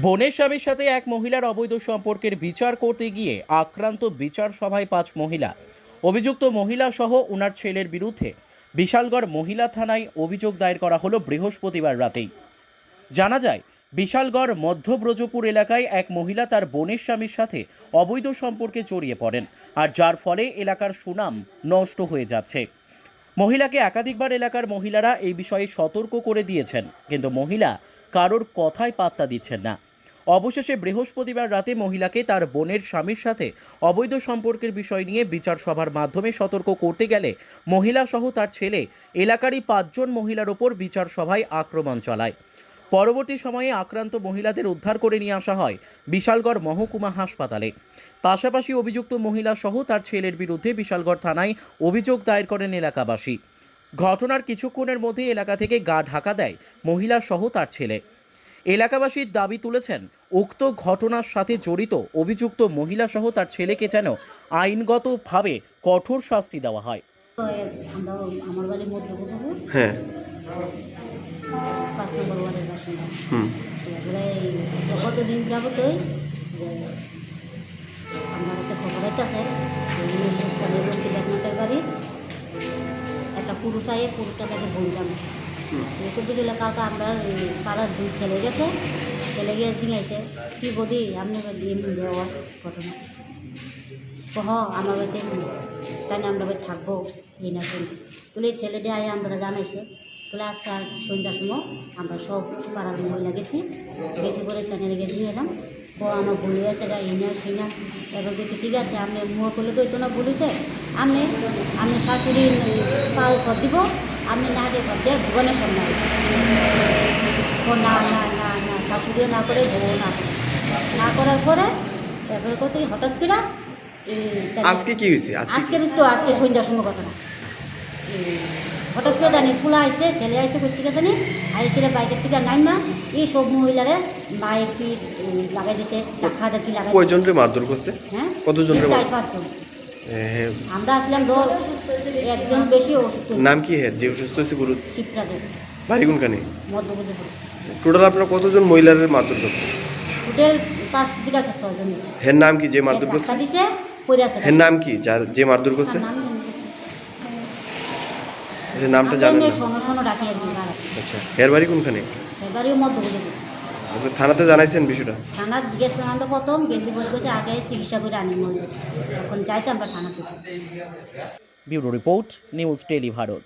বোনের স্বামীর সাথে এক মহিলার অবৈধ সম্পর্কের বিচার করতে গিয়ে আক্রান্ত বিচার সভায় 5 মহিলা। অভিযুক্ত মহিলা সহ ওনার ছেলের বিরুদ্ধে বিশালগড় মহিলা থানায় অভিযোগ দায়ের করা হলো বৃহস্পতিবার রাতেই। জানা যায়, বিশালগড় মধ্যব্রজপুর এলাকায় এক মহিলা তার বোনের স্বামীর সাথে অবৈধ সম্পর্কে জড়িয়ে পড়েন, আর যার ফলে এলাকার সুনাম নষ্ট হয়ে যাচ্ছে। মহিলাকে একাধিকবার এলাকার মহিলারা এই বিষয়ে সতর্ক করে দিয়েছেন, কিন্তু মহিলা কারোর কথায় পাত্তা দিচ্ছেন না। অবশেষে বৃহস্পতিবার রাতে মহিলাকে তার বোনের স্বামীর সাথে অবৈধ সম্পর্কের বিষয় নিয়ে বিচার সভার মাধ্যমে সতর্ক করতে গেলে মহিলা সহ তার ছেলে এলাকারই 5 জন মহিলার ওপর বিচার সভায় আক্রমণ চালায়। পরবর্তী সময়ে আক্রান্ত মহিলাদের উদ্ধার করে নিয়ে আসা হয় বিশালগড় মহকুমা হাসপাতালে। পাশাপাশি অভিযুক্ত মহিলা সহ তার ছেলের বিরুদ্ধে বিশালগড় থানায় অভিযোগ দায়ের করেন এলাকাবাসী। ঘটনার কিছুক্ষণের মধ্যে এলাকা থেকে গা ঢাকা দেয় মহিলা সহ তার ছেলে। এলাকাবাসীর দাবি তুলেছেন, উক্ত ঘটনার সাথে জড়িত অভিযুক্ত মহিলা সহ তার ছেলেকে যেন আইনগতভাবে কঠোর শাস্তি দেওয়া হয়। আমরা আমার বাড়ি মধ্যপ্রদেশে হ্যাঁ 5 নম্বর ওয়ার্ডের বাসিন্দা। হুম এবারে কতদিন যাবতই যে আমার কাছে খবর আছে আপনাদের বাড়ির একটা পুরুষ আয়ে পুরুষটা তাকে বললাম এসব কিছু কালকে আমরা পাড়ার 2 ছেলে গেছে, ছেলে গিয়ে চিঙাইছে কি বদি আপনি দিয়ে দেওয়া ঘটনা তো আমার বাড়িতে তাই না আমরা বাড়ি থাকবো এই না শুনতে তুলে ছেলেটি আয়ে আমরা জানাইছে তুলে আজকে সন্ধ্যার সময় আমরা সব পাড়ার মহিলা গেছি পরে এখানে গেছি এলাম ও আমার বলে আছে গা এই না সেই না এবার কিন্তু ঠিক আছে আপনি মুখ করলে তো তো না বলেছে আপনি আপনি শাশুড়ি পাও ঘর দিব আপনি না আগে ঘর দিয়ে ভুবনের সামনে ও না না না না শাশুড়িও না করে বউ না করার পরে এরপরে কত হঠাৎ করে আজকে কি হয়েছে আজকে সন্ধ্যার সময় ঘটনা হঠাৎ করে জানি ফুলা আইসে ছেলে আইসে কোথেকে জানি আইসে বাইকের থেকে নাই না এই সব মহিলারে বাইক পিট লাগাই দিছে টাকা দেখি লাগাই কয়জনরে মারধর করছে? হ্যাঁ কতজনরে? 4-5 জন। আমরা আসলাম দল একজন বেশি অসুস্থ। নাম কি হ্যাঁ যে অসুস্থ হয়েছে বলুন? শিবরাজের বাড়ি কোনখানে? মধ্যপ্রদেশ। টোটাল আপনারা কতজন মহিলাদের মারধর করছে? টোটাল 5 থেকে 6 জন। হ্যাঁ নাম কি যে মারধর করছে? টাকা দিছে কইরা আছে। হ্যাঁ নাম কি যার যে মারধর করছে? এই নামটা জানেন না? শোনো ডাকি আর কি। আচ্ছা এর বাড়ি কোনখানে? এর বাড়িও মধ্যপ্রদেশ। আপনি থানাতে জানাইছেন বিষয়টা? থানা গেছিলাম আমরা প্রথম গেছি বলছে আগে চিকিৎসা করে আনি এখন যাইতে আমরা থানাতে। Bureau report, news tele Bharat.